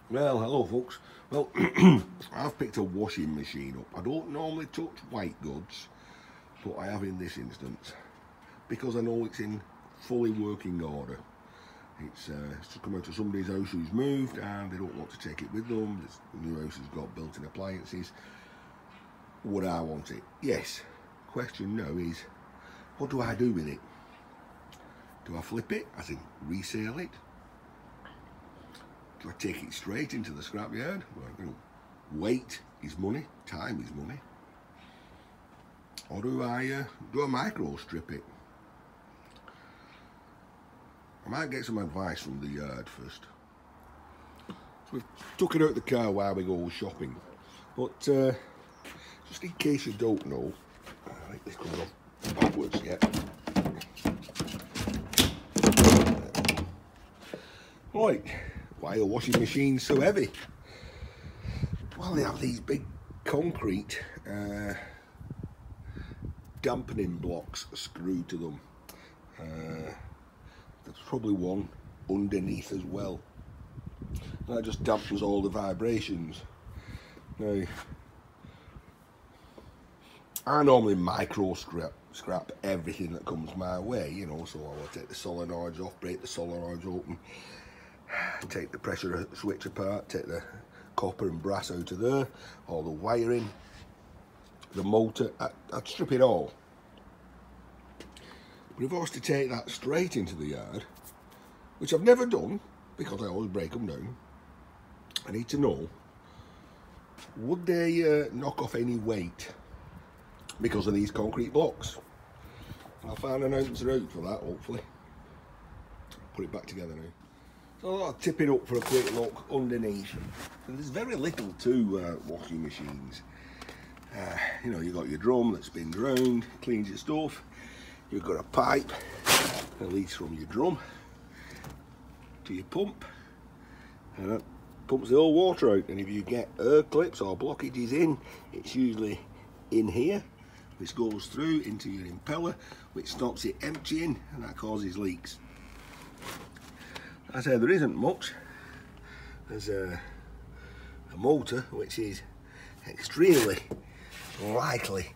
Well, hello folks. Well, I've picked a washing machine up. I don't normally touch white goods, but I have in this instance because I know it's in fully working order. It's just come out of somebody's house who's moved and they don't want to take it with them. The new house has got built-in appliances. Would I want it? Yes. Question now is, what do I do with it? Do I flip it, as in resale it? Do I take it straight into the scrapyard? Well, you know, weight is money, time is money. Or do I micro strip it? I might get some advice from the yard first. So we've took it out of the car while we go shopping. But just in case you don't know, I think this comes off backwards yet. Right, why are washing machines so heavy? Well, they have these big concrete dampening blocks screwed to them. There's probably one underneath as well. That just dampens all the vibrations. Now, I normally micro scrap everything that comes my way, you know, so I will take the solenoids off, break the solenoids open, take the pressure switch apart, take the copper and brass out of there, all the wiring, the motor, I'd strip it all. But if I was to take that straight into the yard, which I've never done, because I always break them down, I need to know, would they knock off any weight because of these concrete blocks? I'll find an answer out for that, hopefully. Put it back together now. So I'll tip it up for a quick look underneath. And there's very little to washing machines. You know, you've got your drum that spins around, cleans your stuff. You've got a pipe that leads from your drum to your pump, and that pumps the old water out. And if you get air clips or blockages in, it's usually in here, which goes through into your impeller, which stops it emptying, and that causes leaks. I say there isn't much. There's a motor which is extremely likely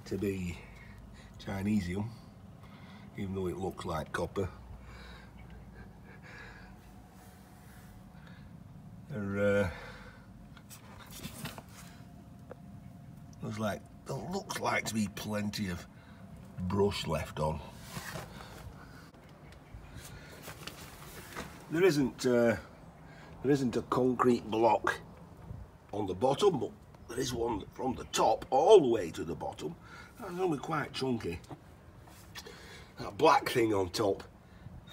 to be Chinesium, even though it looks like copper. There looks like to be plenty of brush left on. There isn't a concrete block on the bottom, but there is one from the top all the way to the bottom. That's only quite chunky. That black thing on top,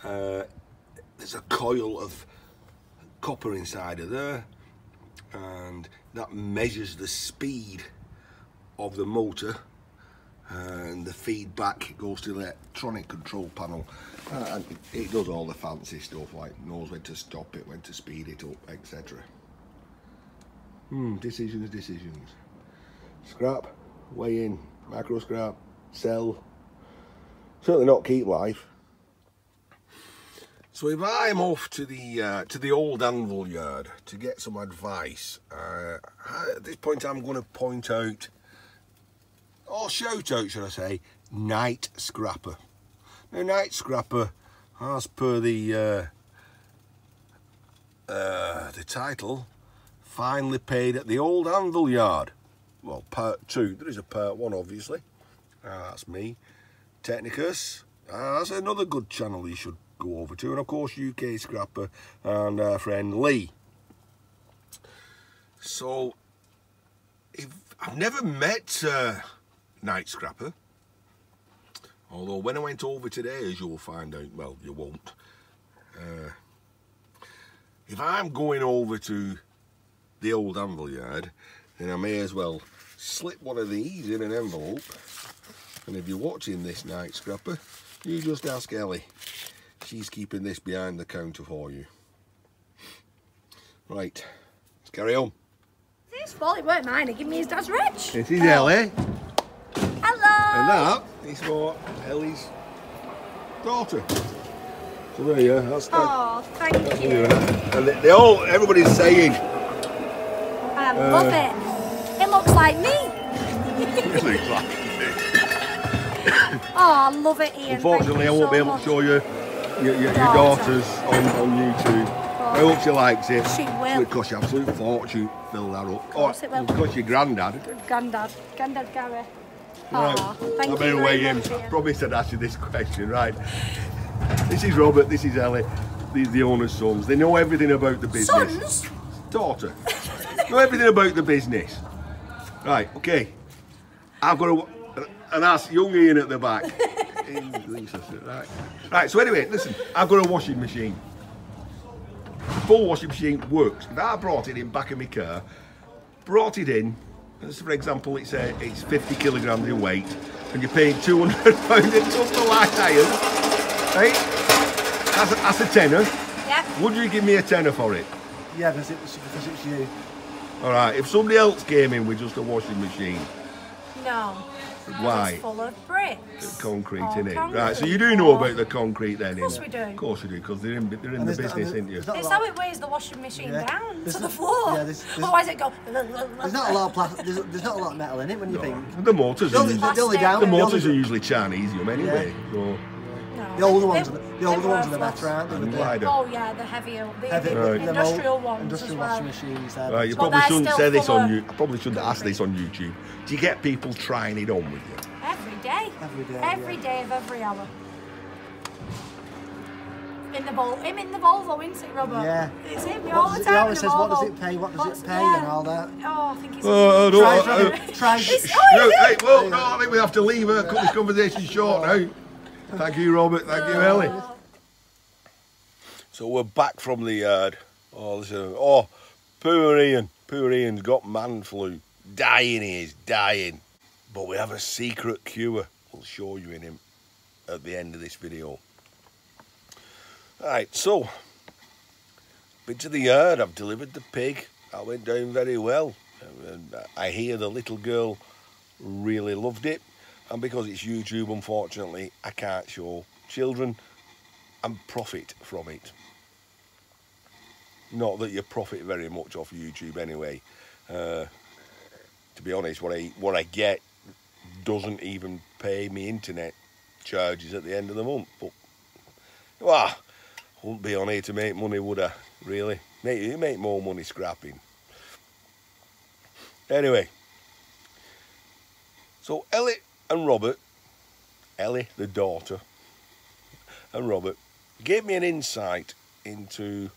there's a coil of copper inside of there, and that measures the speed of the motor, and the feedback goes to the electronic control panel, and it does all the fancy stuff, like knows when to stop it, when to speed it up, etc. Decisions. Scrap, weigh in, micro scrap, sell. Certainly not keep life. So if I'm off to the old anvil yard to get some advice, at this point I'm going to point out, or shout out, should I say, Night Scrapper. Now, Night Scrapper, as per the title, finally paid at the old anvil yard. Well, part 2. There is a part 1, obviously. That's me. Technicus. That's another good channel you should go over to. And of course, UK Scrapper and our friend Lee. So, I've never met Night Scrapper. Although when I went over today, as you'll find out, well, you won't. If I'm going over to the old anvil yard, then I may as well slip one of these in an envelope. And if you're watching this, Night Scrapper, you just ask Ellie. She's keeping this behind the counter for you. Right, let's carry on. It's his fault, it weren't mine. He gave me his dad's rich. This is Ellie. Hello. And that is for Ellie's daughter. So there you are. That's Oh, thank you. And everybody's saying. I love it. It looks like me. It looks like me. Oh, I love it, Ian. Unfortunately, I won't be able to show you your daughter's on YouTube. I hope she likes it. She will. It would cost you absolute fortune to fill that up. Of course it will. It would cost your granddad. Granddad Gary. Right. Oh, thank you very very much, I Ian. promised I'd ask you this question, right? This is Robert, this is Ellie. These are the owner's sons. They know everything about the business. Sons? Daughter. Know everything about the business. Right, okay. I've got to... And that's young Ian at the back. Right, so anyway, listen. I've got a washing machine. Full washing machine works. If I brought it in back of my car, brought it in, as for example, it's 50 kilograms in weight, and you're paying £200 a ton for light iron, right? That's a tenner. Yeah. Would you give me a tenner for it? Yeah, because it's you. All right. If somebody else came in with just a washing machine, No. why? It's full of bricks. Concrete, Oh, innit? concrete. Right. So you do know about the concrete then? Of course we do. Of course you do, because they're in the business, aren't you? It's how it weighs the washing machine down to the floor. Yeah, Otherwise it goes. There's not a lot of plastic. There's not a lot of metal in it when you think. The motors. The only down. The motors are usually Chinese, anyway. So. No. The older ones are the better, aren't they? Oh yeah, the heavier, the Right. industrial ones Industrial as well. washing machines. Right, you But probably they're shouldn't still say this full on of you. I probably shouldn't ask this on YouTube. Do you get people trying it on with you? Every day. Every day of every hour. In the Volvo, isn't it, Robert? Yeah. It's him all the time. He always says, what does it pay? What does it pay? And all that. Oh, I think he's. Try. Hey, well, no, I think we have to leave her. Cut this conversation short now. Thank you, Robert. Thank you, Ellie. So we're back from the yard. Oh, listen. Oh, poor Ian. Poor Ian's got man flu. Dying, he is dying. But we have a secret cure. We'll show you in him at the end of this video. Right, so been to the yard. I've delivered the pig. That went down very well. I hear the little girl really loved it, and because it's YouTube, unfortunately, I can't show children and profit from it. Not that you profit very much off YouTube anyway. To be honest, what I get doesn't even pay me internet charges at the end of the month. But well, I wouldn't be on here to make money, would I? Really? You make more money scrapping. Anyway, so Ellie and Robert, Ellie the daughter, and Robert gave me an insight into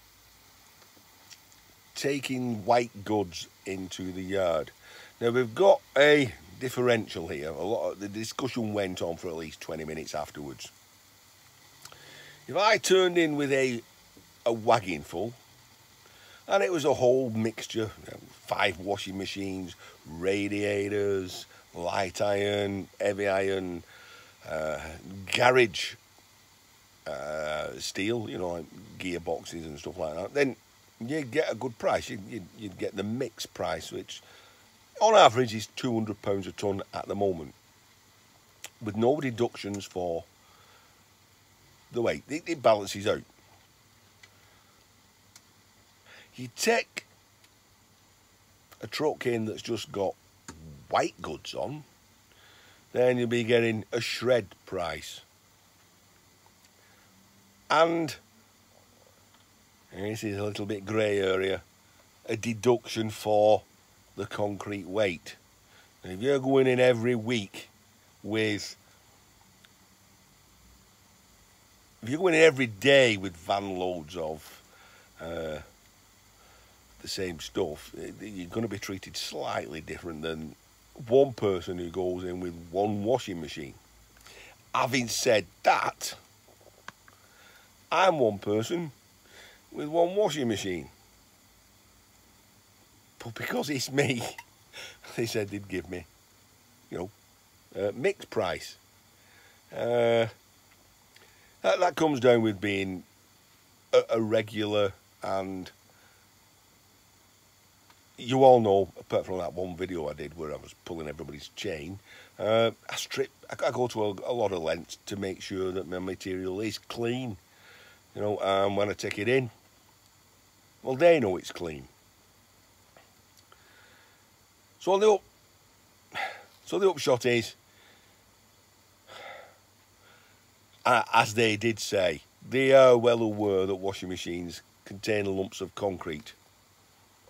taking white goods into the yard. Now we've got a differential here. A lot of the discussion went on for at least 20 minutes afterwards. If I turned in with a wagon full, and it was a whole mixture, 5 washing machines, radiators, light iron, heavy iron, garage steel, like gearboxes and stuff like that, then you'd get a good price. You'd get the mixed price, which on average is £200 a tonne at the moment, with no deductions for the weight. It balances out. You take a truck in that's just got white goods on, then you'll be getting a shred price. And this is a little bit grey area, a deduction for the concrete weight. And if you're going in every week with, if you're going in every day with van loads of the same stuff, you're going to be treated slightly different than one person who goes in with one washing machine. Having said that, I'm one person with one washing machine. But because it's me, they said they'd give me, mixed price. That comes down with being a regular, and you all know, apart from that one video I did where I was pulling everybody's chain, I go to a lot of lengths to make sure that my material is clean. You know, and when I take it in, well, they know it's clean. So the upshot is, as they did say, they are well aware that washing machines contain lumps of concrete,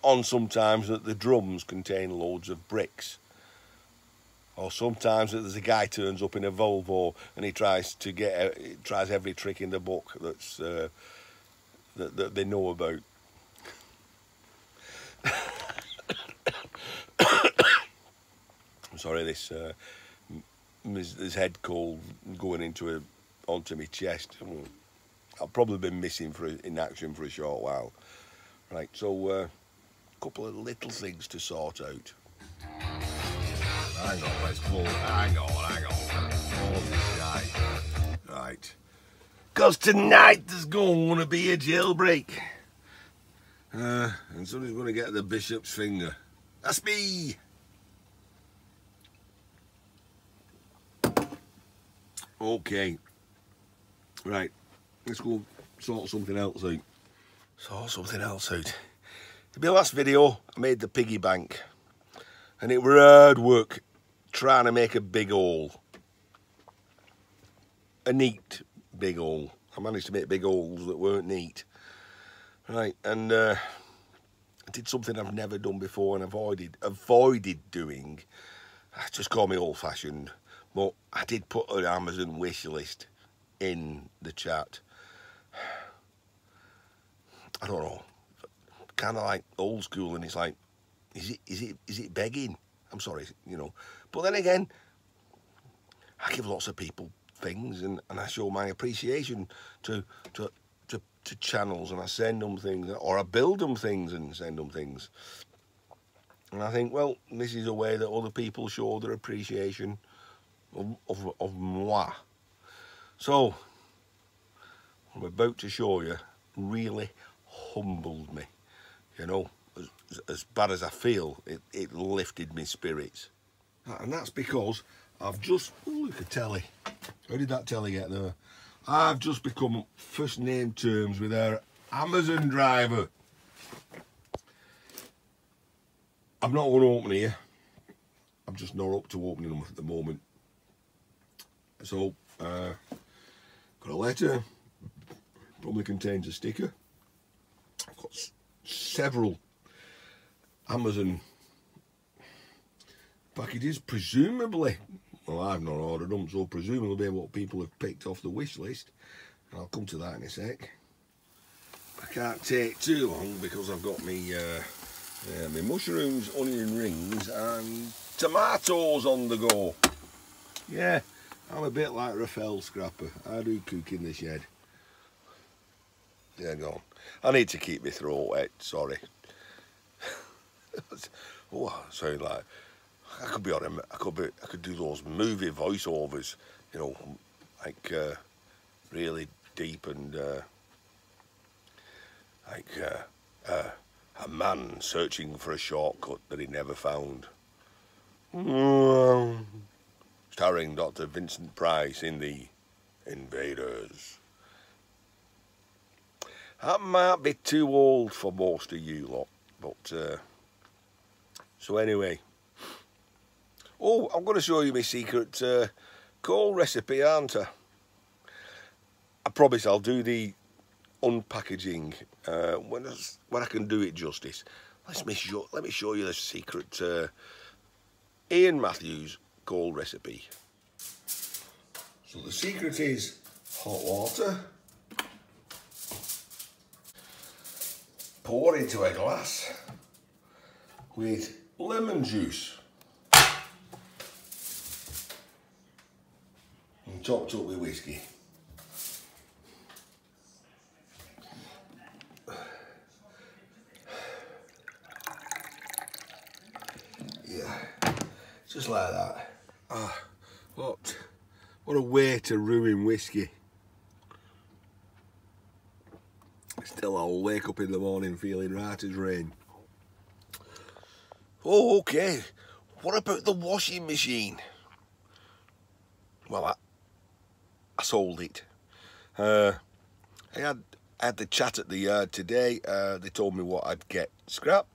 on sometimes that the drums contain loads of bricks, or sometimes that there's a guy turns up in a Volvo and he tries every trick in the book that's that they know about. I'm sorry, this head cold going onto my chest. I've probably been missing in action for a short while. Right, so a couple of little things to sort out. Hang on, let's pull. Hang on. Oh, this guy. Right. Because tonight there's going to be a jailbreak. And somebody's going to get the bishop's finger. That's me. Okay. Right. Let's go sort something else out. In my last video, I made the piggy bank. And it were hard work trying to make a big hole. A neat big hole. I managed to make big holes that weren't neat. Right, and I did something I've never done before and avoided doing. Just call me old-fashioned. But I did put an Amazon wish list in the chat. I don't know. Kind of like old school, and it's like, is it begging? I'm sorry, you know. But then again, I give lots of people things, and I show my appreciation to channels, and I send them things, or I build them things and send them things. And I think, well, this is a way that other people show their appreciation of moi. So, I'm about to show you really humbled me, you know. As bad as I feel, it lifted my spirits. And that's because I've just, oh, look at telly. How did that telly get there? I've just become first name terms with our Amazon driver. I'm not going to open here. I'm just not up to opening them at the moment. So, got a letter. Probably contains a sticker. I've got several Amazon packages, presumably. Well, I've not ordered them, so presumably what people have picked off the wish list. And I'll come to that in a sec. I can't take too long because I've got me mushrooms, onion rings and tomatoes on the go. Yeah, I'm a bit like Raphael Scrapper. I do cook in the shed. Yeah, go on. I need to keep my throat wet, sorry. Oh, I sound like I could be on I could do those movie voiceovers, you know, like really deep and like a man searching for a shortcut that he never found. Starring Dr. Vincent Price in The Invaders. That might be too old for most of you lot, but so anyway. Oh, I'm going to show you my secret coal recipe, aren't I? I promise I'll do the unpackaging when I can do it justice. Let me show you the secret Ian Matthews coal recipe. So the secret is hot water. Pour into a glass with lemon juice and topped up with whiskey. Yeah, just like that. Ah, what a way to ruin whiskey. Still, I'll wake up in the morning feeling right as rain. Oh, okay. What about the washing machine? Well, I sold it. I had I had the chat at the yard today. They told me what I'd get scrap.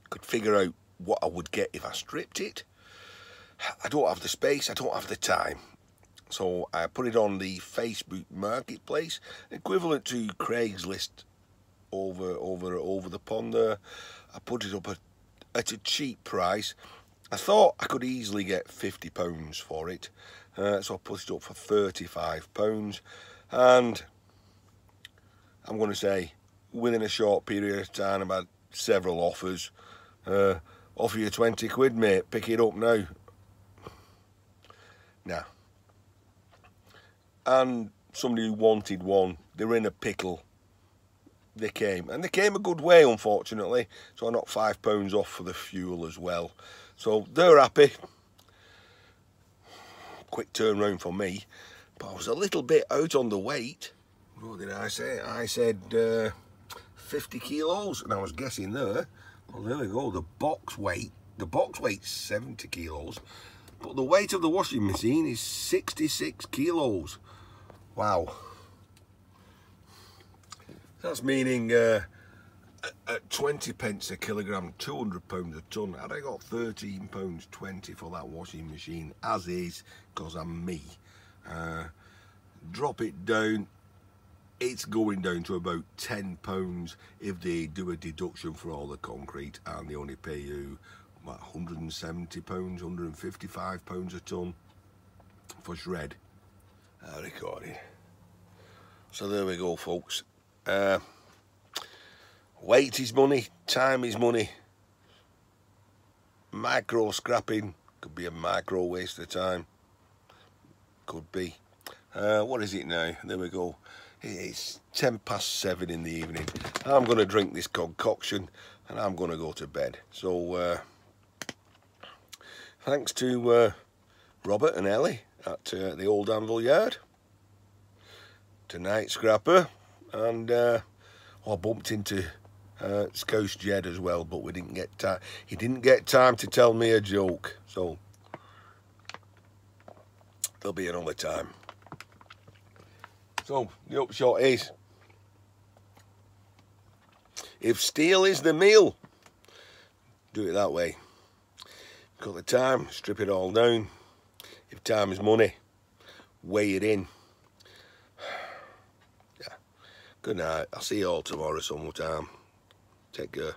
Could figure out what I would get if I stripped it. I don't have the space, I don't have the time. So I put it on the Facebook marketplace, equivalent to Craigslist over the pond there. I put it up at a cheap price. I thought I could easily get £50 for it, so I put it up for £35, and I'm going to say within a short period of time I've had several offers. Offer you 20 quid, mate, pick it up now. Now, and somebody who wanted one, they were in a pickle. They came, and they came a good way, unfortunately, so I knocked £5 off for the fuel as well. So they're happy. Quick turnaround for me, but I was a little bit out on the weight. What did I say? I said 50 kilos, and I was guessing there. Well, there we go, the box weight's 70 kilos, but the weight of the washing machine is 66 kilos. Wow. That's meaning at 20 pence a kilogram, £200 a tonne. Had I got £13.20 for that washing machine, as is, because I'm me. Drop it down, it's going down to about £10 if they do a deduction for all the concrete, and they only pay you, what, £170, £155 a tonne for shred. I recorded. So there we go, folks. Weight is money, time is money. Micro scrapping could be a micro waste of time. Could be. What is it now? There we go. It's 7:10 in the evening. I'm going to drink this concoction and I'm going to go to bed. So thanks to Robert and Elley at the old anvil yard. Tonight scrapper. And I bumped into Scouse Jed as well, but we didn't get time. He didn't get time to tell me a joke, so there'll be another time. So the upshot is, if steel is the meal, do it that way. Got the time, strip it all down. If time is money, weigh it in. Good night. I'll see you all tomorrow sometime. Take care.